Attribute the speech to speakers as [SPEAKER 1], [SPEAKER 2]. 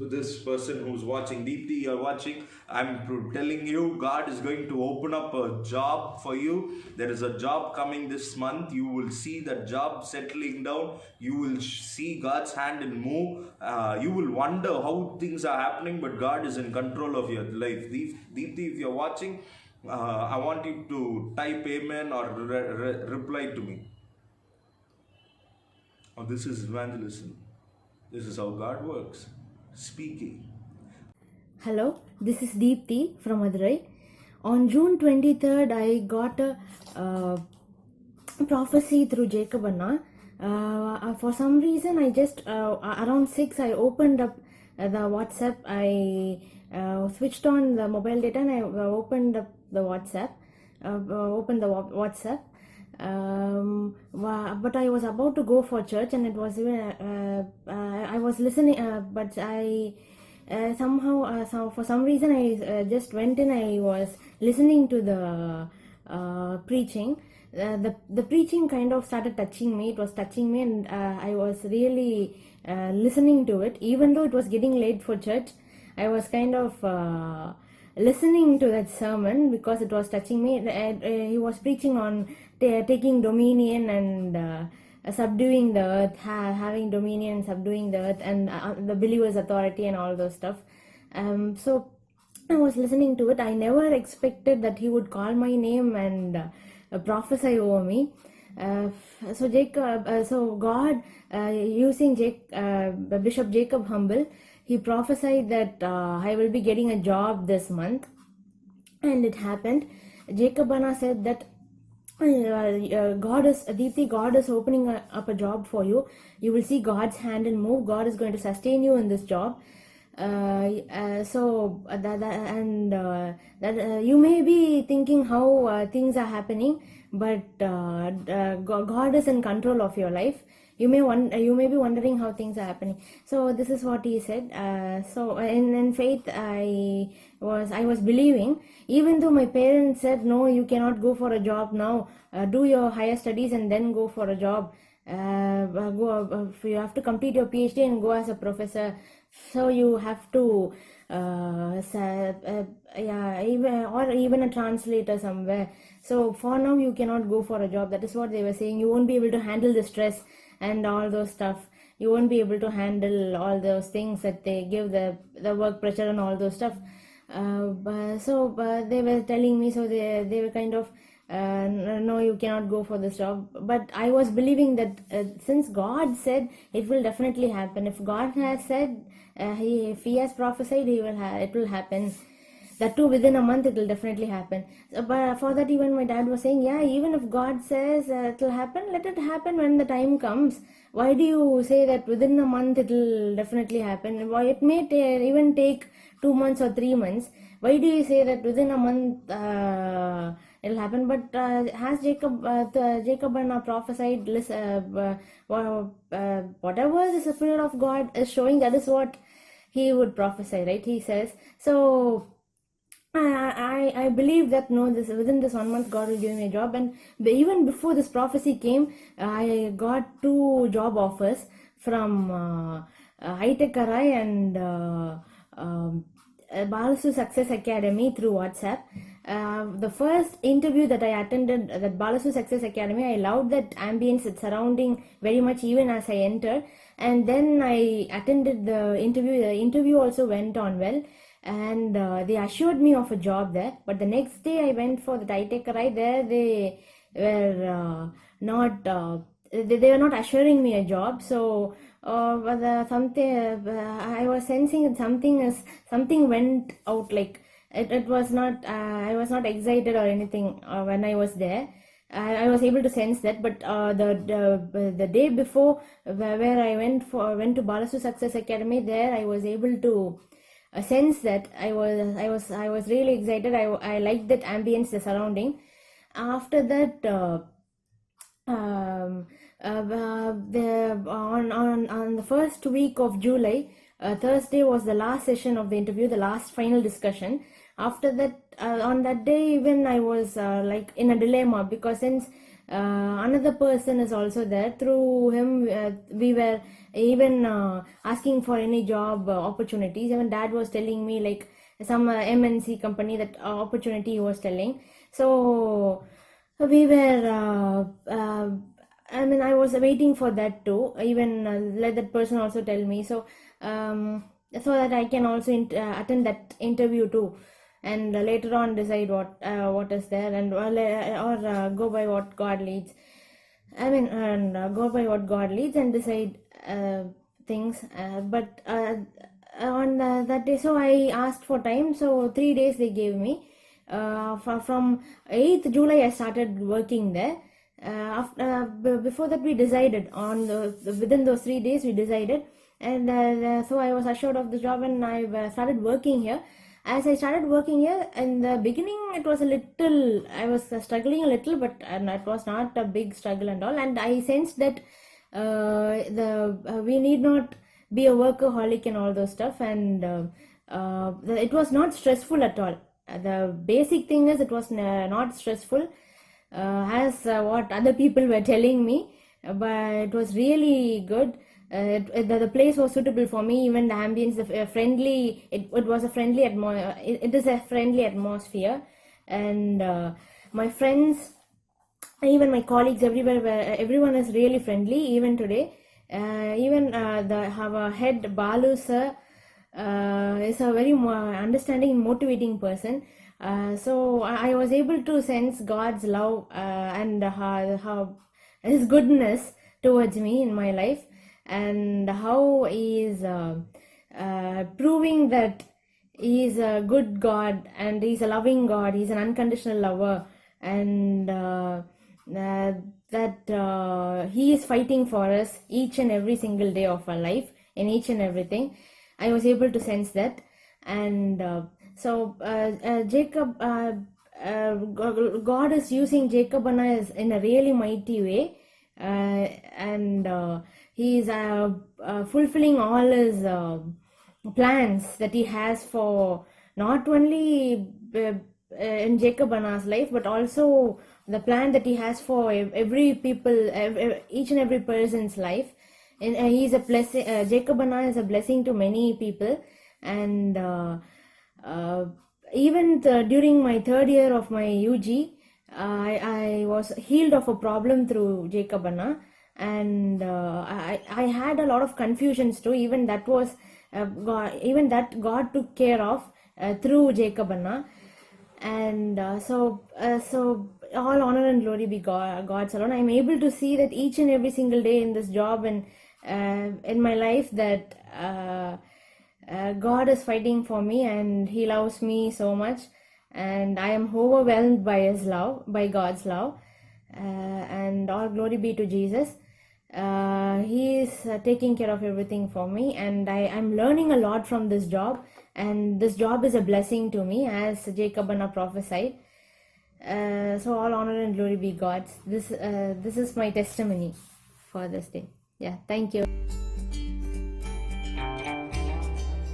[SPEAKER 1] this person who's watching, Deepti, you're watching, I'm telling you, God is going to open up a job for you. There is a job coming this month. You will see that job settling down. You will see God's hand and move. You will wonder how things are happening, but God is in control of your life. Deepti, if you're watching, I want you to type amen or reply to me. Oh, this is evangelism. This is how God works. Speaking.
[SPEAKER 2] Hello, this is Deepti from Madurai. On June 23rd, I got a prophecy through Jacob Anna. For some reason, I just around 6 I opened up the WhatsApp. I switched on the mobile data and I opened up the WhatsApp. But I was about to go for church, and it was even I was listening, but I somehow for some reason I just went in. I was listening to the preaching. The preaching kind of started touching me. It was touching me, and I was really listening to it. Even though it was getting late for church, I was kind of listening to that sermon because it was touching me. He was preaching on taking dominion and subduing the earth, having dominion, subduing the earth, and the believer's authority and all those stuff. So I was listening to it. I never expected that he would call my name and prophesy over me. So God, using Bishop Jacob Humble, he prophesied that I will be getting a job this month, and it happened. Jacob Anna said that God is opening up a job for you. You will see God's hand and move. God is going to sustain you in this job. You may be thinking how things are happening, but God is in control of your life. You may be wondering how things are happening. So this is what he said. So in faith, I was believing, even though my parents said, no, you cannot go for a job now. Do your higher studies and then go for a job. You have to complete your PhD and go as a professor. So you have to even a translator somewhere. So for now you cannot go for a job. That is what they were saying. You won't be able to handle the stress and all those stuff. You won't be able to handle all those things that they give, the work pressure and all those stuff. They were telling me, so they were kind of no, you cannot go for this job. But I was believing that since God said, it will definitely happen. If God has said, if he has prophesied, it will happen. That too, within a month it will definitely happen. But for that, even my dad was saying, yeah, even if God says it will happen, let it happen when the time comes. Why do you say that within a month it will definitely happen? Why it may even take 2 months or 3 months? Why do you say that within a month it will happen? But has Jacob and prophesied, whatever the Spirit of God is showing, that is what he would prophesy, right? He says so. I believe that within this 1 month God will give me a job. And even before this prophecy came, I got 2 job offers from High-Tech Arai and Balasu Success Academy through WhatsApp. The first interview that I attended at Balasu Success Academy, I loved that ambience, its surrounding very much even as I entered. And then I attended the interview. The interview also went on well. And they assured me of a job there. But the next day I went for the High-Tech Arai. There they were they were not assuring me a job. So I was sensing that something went out. Like it was not. I was not excited or anything when I was there. I was able to sense that. But the day before, where I went to Balasu Success Academy, there I was able to sense that I was really excited. I liked that ambience, the surrounding. After that, on the first week of July, Thursday was the last session of the interview, the last final discussion. After that, on that day even I was like in a dilemma, because since Another person is also there. Through him, we were even asking for any job opportunities. Even dad was telling me like some MNC company that opportunity he was telling. So we were I mean, I was waiting for that too. Even let that person also tell me, so that I can also attend that interview too, and later on decide what is there, and or go by what God leads. I mean, and go by what God leads and decide things. But on that day, so I asked for time. So 3 days they gave me. From 8th July, I started working there. Before that, we decided on within those 3 days we decided, and so I was assured of the job, and I started working here. As I started working here, in the beginning it was a little, I was struggling a little, but it was not a big struggle and all, and I sensed that we need not be a workaholic and all those stuff, and it was not stressful at all. The basic thing is it was not stressful, as what other people were telling me, but it was really good. The place was suitable for me. Even the ambience, friendly, it was a friendly it is a friendly atmosphere, and my friends, even my colleagues everywhere, everyone is really friendly even today. Even our head Balu sir is a very understanding, motivating person. So I was able to sense God's love and how his goodness towards me in my life, and how he is proving that he is a good God, and he's a loving God, he's an unconditional lover, and that he is fighting for us each and every single day of our life, in each and everything. I was able to sense that. And Jacob, God is using Jacob and I in a really mighty way, and he is fulfilling all his plans that he has for not only in Jacob and Anna's life, but also the plan that he has for every people, each and every person's life. And he's a blessing. Jacob and Anna is a blessing to many people, and even during my third year of my UG, I was healed of a problem through Jacob Anna, and I had a lot of confusions too. Even that was God took care of through Jacob Anna. And so all honor and glory be God's alone. I'm able to see that each and every single day in this job and in my life, that God is fighting for me, and he loves me so much, and I am overwhelmed by his love, by God's love, and all glory be to Jesus. He is taking care of everything for me, and I'm learning a lot from this job, and this job is a blessing to me, as Jacob Anna prophesied. So all honor and glory be God's. This is my testimony for this day. Yeah, thank you.